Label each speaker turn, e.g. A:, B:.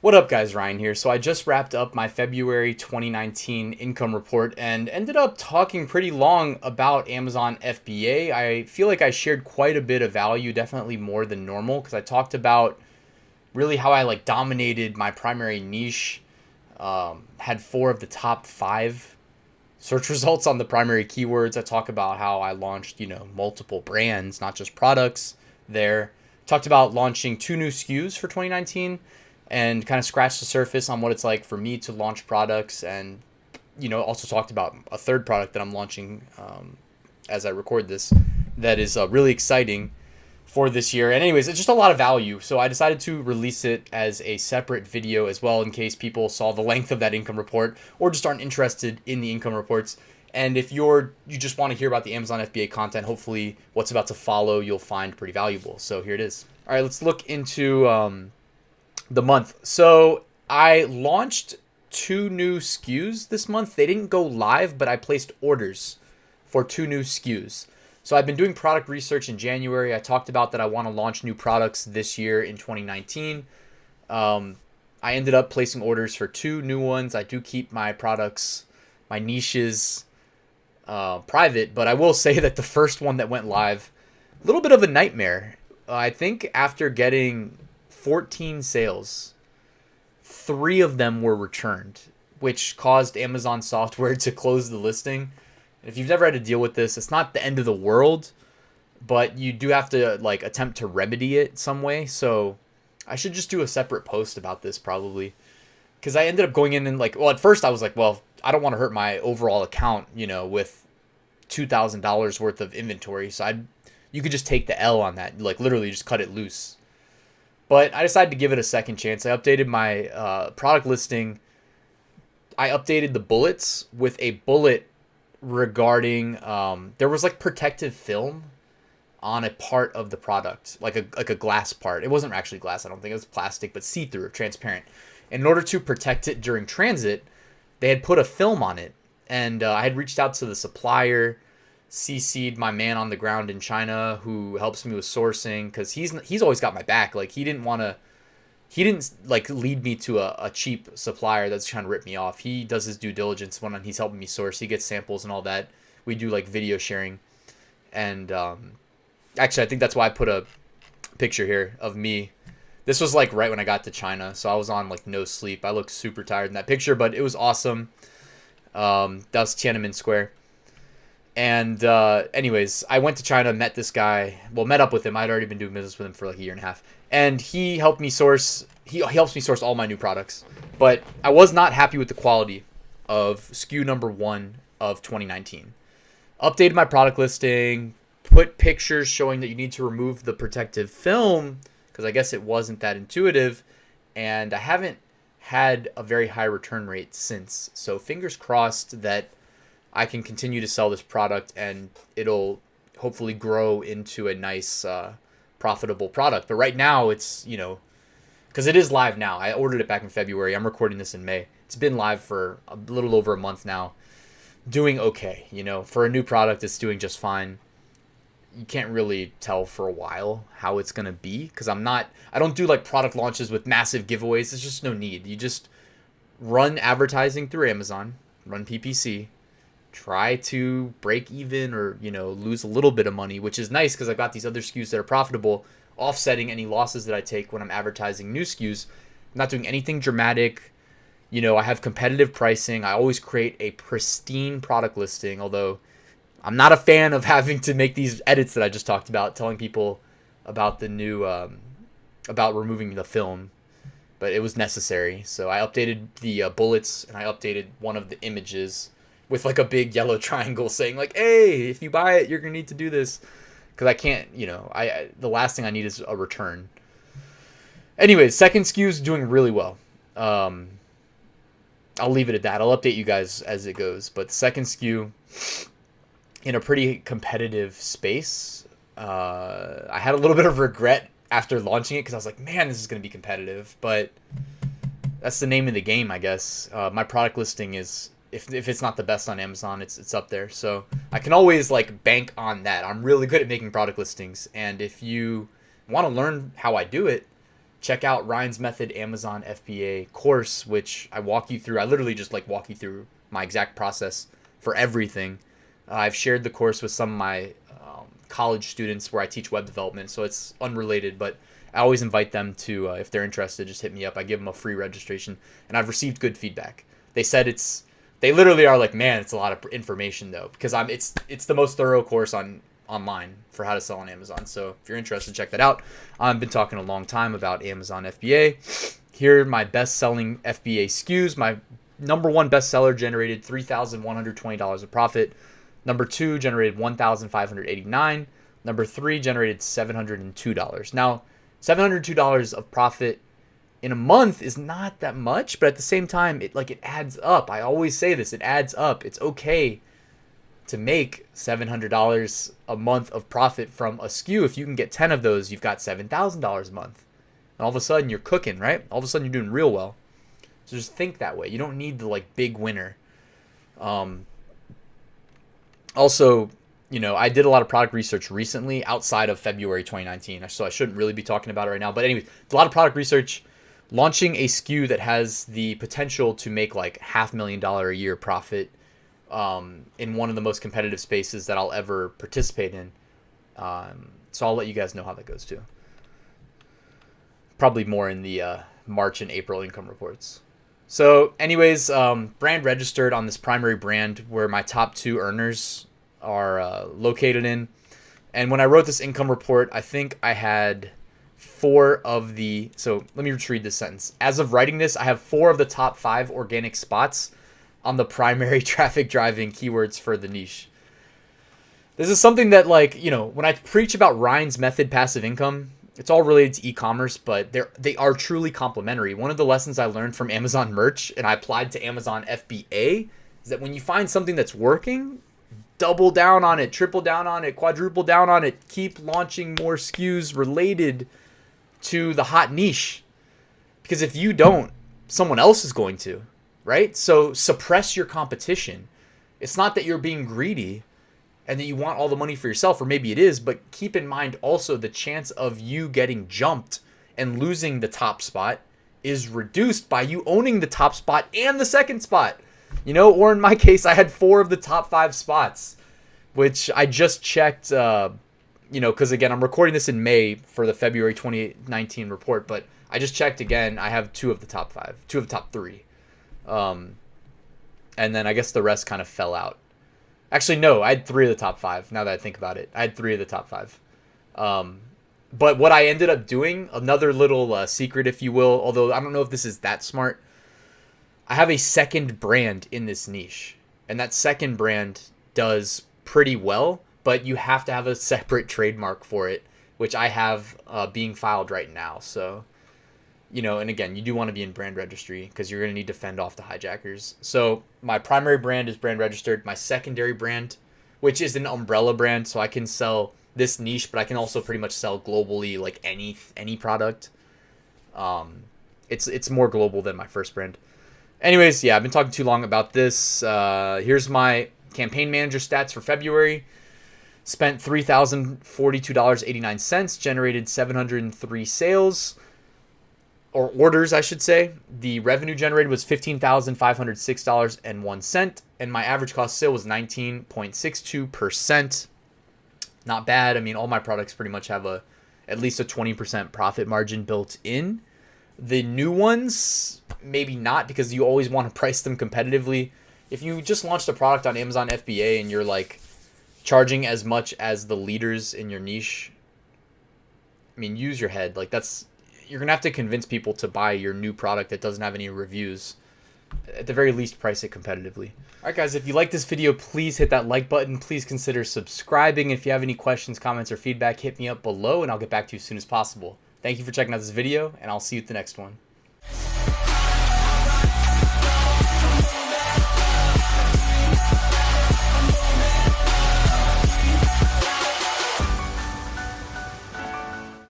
A: What up, guys? Ryan here. So I just wrapped up my February 2019 income report and ended up talking pretty long about Amazon FBA. I feel like I shared quite a bit of value, definitely more than normal, because I talked about really how I dominated my primary niche, had 4 of the top 5 search results on the primary keywords. I talk about how I launched, multiple brands, not just products there. Talked about launching 2 new SKUs for 2019 and kind of scratched the surface on what it's like for me to launch products, and also talked about a third product that I'm launching as I record this that is really exciting for this year. And anyways, it's just a lot of value, so I decided to release it as a separate video as well, in case people saw the length of that income report or just aren't interested in the income reports. And if you just want to hear about the Amazon FBA content, hopefully what's about to follow you'll find pretty valuable. So here it is. All right, let's look into the month. So I launched 2 new SKUs this month. They didn't go live, but I placed orders for 2 new SKUs. So I've been doing product research in January. I talked about that I want to launch new products this year in 2019. I ended up placing orders for 2 new ones. I do keep my products, my niches private, but I will say that the first one that went live, a little bit of a nightmare. I think after getting 14 sales, 3 of them were returned, which caused Amazon software to close the listing. And if you've never had to deal with this, it's not the end of the world, but you do have to attempt to remedy it some way. So I should just do a separate post about this probably, because I ended up going in and at first I was like, well, I don't want to hurt my overall account, with $2,000 worth of inventory. So you could just take the L on that, literally just cut it loose. But I decided to give it a second chance. I updated my product listing. I updated the bullets with a bullet regarding there was protective film on a part of the product, like a glass part. It wasn't actually glass, I don't think. It was plastic, but see-through, transparent. In order to protect it during transit, they had put a film on it. And I had reached out to the supplier, CC'd my man on the ground in China who helps me with sourcing, because he's always got my back. He didn't lead me to a cheap supplier that's trying to rip me off. He does his due diligence when he's helping me source. He gets samples and all that. We do video sharing. And actually, I think that's why I put a picture here of me. This was right when I got to China, so I was on no sleep. I looked super tired in that picture, but it was awesome. That was Tiananmen Square. And anyways, I went to China, met this guy. Well, met up with him. I'd already been doing business with him for a year and a half. And he helped me source. He helps me source all my new products. But I was not happy with the quality of SKU number 1 of 2019. Updated my product listing. Put pictures showing that you need to remove the protective film, because I guess it wasn't that intuitive. And I haven't had a very high return rate since. So fingers crossed that I can continue to sell this product and it'll hopefully grow into a nice, profitable product. But right now it's, because it is live now. I ordered it back in February. I'm recording this in May. It's been live for a little over a month now. Doing okay. For a new product, it's doing just fine. You can't really tell for a while how it's going to be, because I don't do product launches with massive giveaways. There's just no need. You just run advertising through Amazon, run PPC, try to break even or, lose a little bit of money, which is nice because I've got these other SKUs that are profitable, offsetting any losses that I take when I'm advertising new SKUs. I'm not doing anything dramatic. I have competitive pricing. I always create a pristine product listing, although I'm not a fan of having to make these edits that I just talked about, telling people about the new, about removing the film, but it was necessary. So I updated the bullets, and I updated one of the images with a big yellow triangle saying hey, if you buy it, you're going to need to do this. Because I can't, the last thing I need is a return. Anyways, second SKU is doing really well. I'll leave it at that. I'll update you guys as it goes. But the second SKU, in a pretty competitive space, I had a little bit of regret after launching it, because I was like, man, this is going to be competitive. But that's the name of the game, I guess. My product listing is, if it's not the best on Amazon, it's up there. So I can always bank on that. I'm really good at making product listings. And if you want to learn how I do it, check out Ryan's Method Amazon FBA course, which I walk you through. I literally just like walk you through my exact process for everything. I've shared the course with some of my college students where I teach web development, so it's unrelated, but I always invite them to, if they're interested, just hit me up. I give them a free registration, and I've received good feedback. They said they literally are like, man, it's a lot of information though, because it's the most thorough course online for how to sell on Amazon. So if you're interested, check that out. I've been talking a long time about Amazon FBA. Here are my best-selling FBA SKUs. My number one bestseller generated $3,120 of profit. Number 2 generated $1,589. Number 3 generated $702. Now, $702 of profit in a month is not that much, but at the same time, it adds up. I always say this, it adds up. It's okay to make $700 a month of profit from a SKU. If you can get 10 of those, you've got $7,000 a month. And all of a sudden, you're cooking, right? All of a sudden, you're doing real well. So just think that way. You don't need the big winner. Also, I did a lot of product research recently outside of February 2019, so I shouldn't really be talking about it right now. But anyways, a lot of product research. Launching a SKU that has the potential to make like $500,000 a year profit in one of the most competitive spaces that I'll ever participate in. So I'll let you guys know how that goes too. Probably more in the March and April income reports. So anyways, brand registered on this primary brand where my top 2 earners are located in. And when I wrote this income report, I think I had 4 of the, so let me retrieve this sentence. As of writing this, I have 4 of the top 5 organic spots on the primary traffic driving keywords for the niche. This is something that when I preach about Ryan's Method passive income, it's all related to e-commerce, but they are truly complementary. One of the lessons I learned from Amazon merch and I applied to Amazon FBA is that when you find something that's working, double down on it, triple down on it, quadruple down on it, keep launching more SKUs related to the hot niche. Because if you don't, someone else is going to, right? So suppress your competition. It's not that you're being greedy and that you want all the money for yourself, or maybe it is, but keep in mind also the chance of you getting jumped and losing the top spot is reduced by you owning the top spot and the second spot. Or in my case, I had 4 of the top 5 spots, which I just checked, because again, I'm recording this in May for the February 2019 report, but I just checked again. I have 2 of the top 5, 2 of the top 3. And then I guess the rest kind of fell out. Actually, no, I had 3 of the top 5. Now that I think about it, I had 3 of the top 5. But what I ended up doing, another little secret, if you will, although I don't know if this is that smart, I have a second brand in this niche. And that second brand does pretty well, but you have to have a separate trademark for it, which I have being filed right now. So, and again, you do want to be in brand registry because you're going to need to fend off the hijackers. So my primary brand is brand registered. My secondary brand, which is an umbrella brand, so I can sell this niche, but I can also pretty much sell globally, like any product. It's more global than my first brand. Anyways, yeah, I've been talking too long about this. Here's my campaign manager stats for February. Spent $3,042.89, generated 703 sales, or orders, I should say. The revenue generated was $15,506.01, and my average cost of sale was 19.62%. Not bad. I mean, all my products pretty much have at least a 20% profit margin built in. The new ones, maybe not, because you always want to price them competitively. If you just launched a product on Amazon FBA and you're charging as much as the leaders in your niche, I mean, use your head. You're going to have to convince people to buy your new product that doesn't have any reviews. At the very least, price it competitively. All right, guys, if you like this video, please hit that like button. Please consider subscribing. If you have any questions, comments, or feedback, hit me up below, and I'll get back to you as soon as possible. Thank you for checking out this video, and I'll see you at the next one.